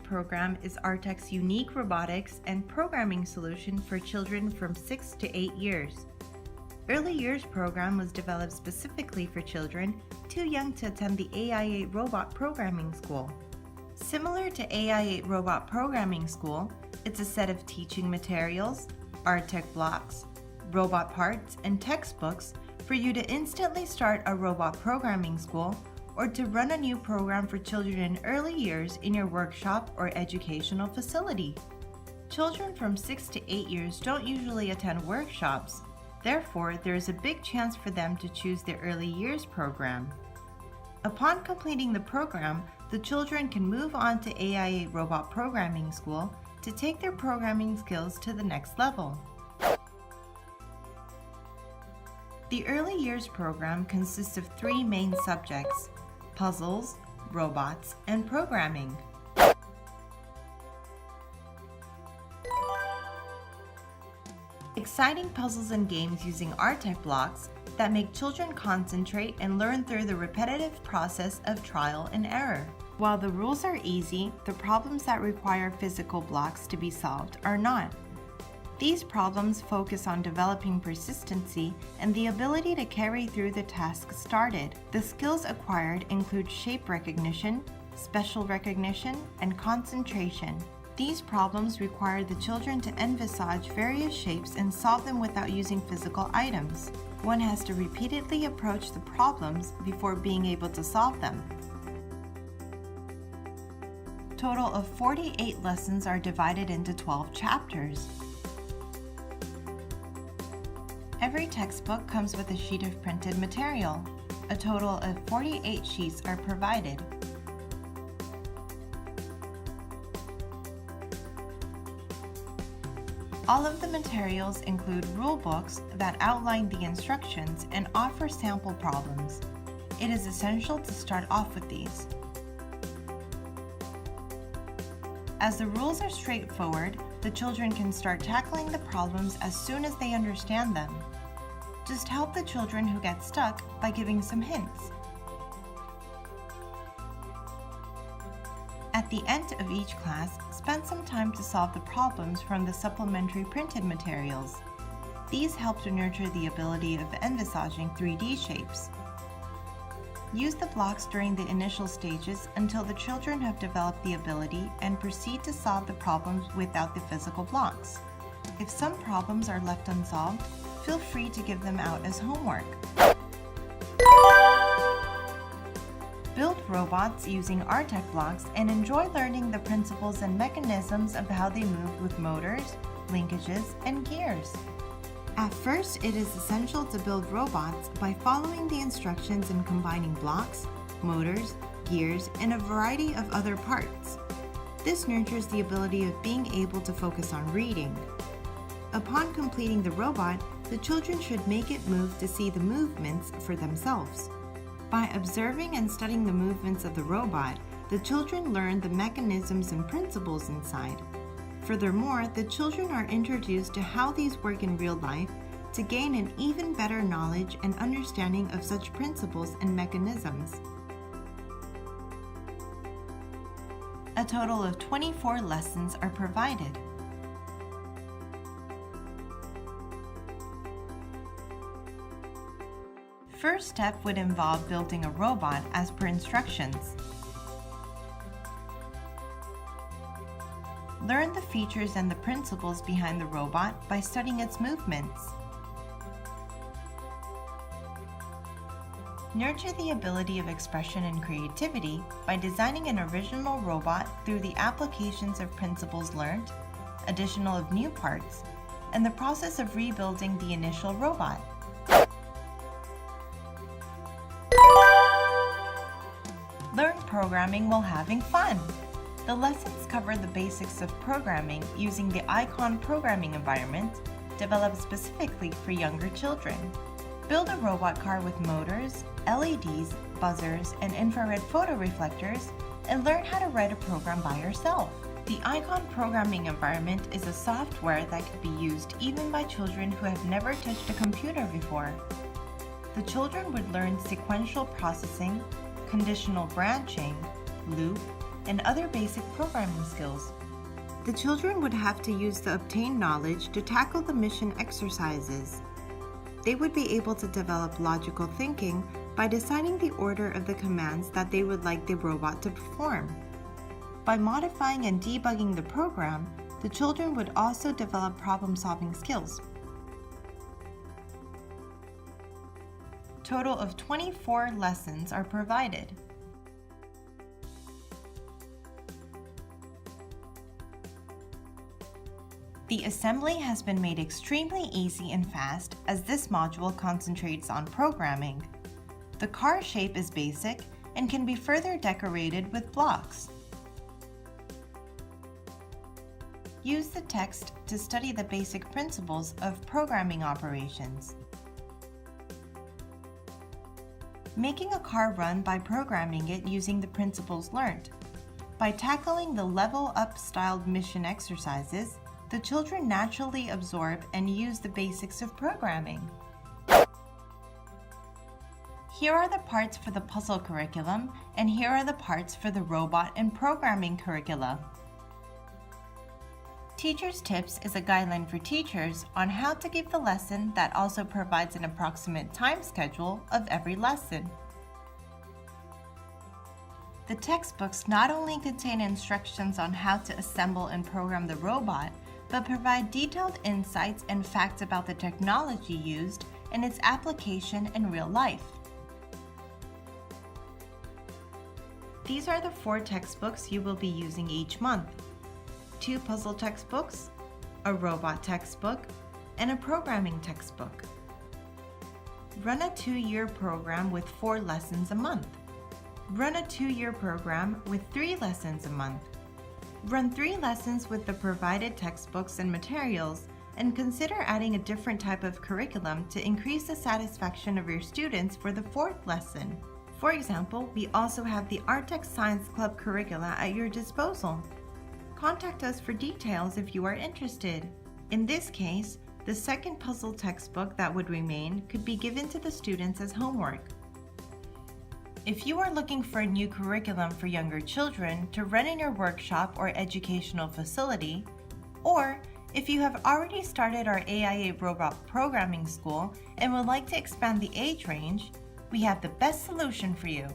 program is Artec's unique robotics and programming solution for children from 6 to 8 years. Early Years program was developed specifically for children too young to attend the AI8 Robot Programming School. Similar to AI8 Robot Programming School, it's a set of teaching materials, Artec blocks, robot parts, and textbooks for you to instantly start a robot programming school or to run a new program for children in early years in your workshop or educational facility. Children from 6 to 8 years don't usually attend workshops. Therefore, there is a big chance for them to choose the Early Years program. Upon completing the program, the children can move on to AI8 Robot Programming School to take their programming skills to the next level. The Early Years program consists of 3 main subjects: puzzles, robots, and programming. Exciting puzzles and games using Artec blocks that make children concentrate and learn through the repetitive process of trial and error. While the rules are easy, the problems that require physical blocks to be solved are not. These problems focus on developing persistency and the ability to carry through the task started. The skills acquired include shape recognition, special recognition, and concentration. These problems require the children to envisage various shapes and solve them without using physical items. One has to repeatedly approach the problems before being able to solve them. Total of 48 lessons are divided into 12 chapters. Every textbook comes with a sheet of printed material. A total of 48 sheets are provided. All of the materials include rule books that outline the instructions and offer sample problems. It is essential to start off with these. As the rules are straightforward, the children can start tackling the problems as soon as they understand them. Just help the children who get stuck by giving some hints. At the end of each class, spend some time to solve the problems from the supplementary printed materials. These help to nurture the ability of envisaging 3D shapes. Use the blocks during the initial stages until the children have developed the ability and proceed to solve the problems without the physical blocks. If some problems are left unsolved, feel free to give them out as homework. Build robots using Artec blocks and enjoy learning the principles and mechanisms of how they move with motors, linkages, and gears. At first, it is essential to build robots by following the instructions and combining blocks, motors, gears, and a variety of other parts. This nurtures the ability of being able to focus on reading. Upon completing the robot, the children should make it move to see the movements for themselves. By observing and studying the movements of the robot, the children learn the mechanisms and principles inside. Furthermore, the children are introduced to how these work in real life to gain an even better knowledge and understanding of such principles and mechanisms. A total of 24 lessons are provided. First step would involve building a robot as per instructions. Learn the features and the principles behind the robot by studying its movements. Nurture the ability of expression and creativity by designing an original robot through the applications of principles learned, addition of new parts, and the process of rebuilding the initial robot. Learn programming while having fun. The lessons cover the basics of programming using the Icon programming environment developed specifically for younger children. Build a robot car with motors, LEDs, buzzers, and infrared photoreflectors, and learn how to write a program by yourself. The Icon programming environment is a software that can be used even by children who have never touched a computer before. The children would learn sequential processing, conditional branching, loop, and other basic programming skills. The children would have to use the obtained knowledge to tackle the mission exercises. They would be able to develop logical thinking by deciding the order of the commands that they would like the robot to perform. By modifying and debugging the program, the children would also develop problem-solving skills. Total of 24 lessons are provided. The assembly has been made extremely easy and fast as this module concentrates on programming. The car shape is basic and can be further decorated with blocks. Use the text to study the basic principles of programming operations. Making a car run by programming it using the principles learned. By tackling the level-up styled mission exercises, the children naturally absorb and use the basics of programming. Here are the parts for the puzzle curriculum, and here are the parts for the robot and programming curricula. Teacher's Tips is a guideline for teachers on how to give the lesson that also provides an approximate time schedule of every lesson. The textbooks not only contain instructions on how to assemble and program the robot, but provide detailed insights and facts about the technology used and its application in real life. These are the 4 textbooks you will be using each month: 2 puzzle textbooks, a robot textbook, and a programming textbook. Run a 2-year program with 4 lessons a month. Run a 2-year program with 3 lessons a month. Run 3 lessons with the provided textbooks and materials, and consider adding a different type of curriculum to increase the satisfaction of your students for the 4th lesson. For example, we also have the Artec Science Club curricula at your disposal. Contact us for details if you are interested. In this case, the second puzzle textbook that would remain could be given to the students as homework. If you are looking for a new curriculum for younger children to run in your workshop or educational facility, or if you have already started our AIA Robot Programming School and would like to expand the age range, we have the best solution for you.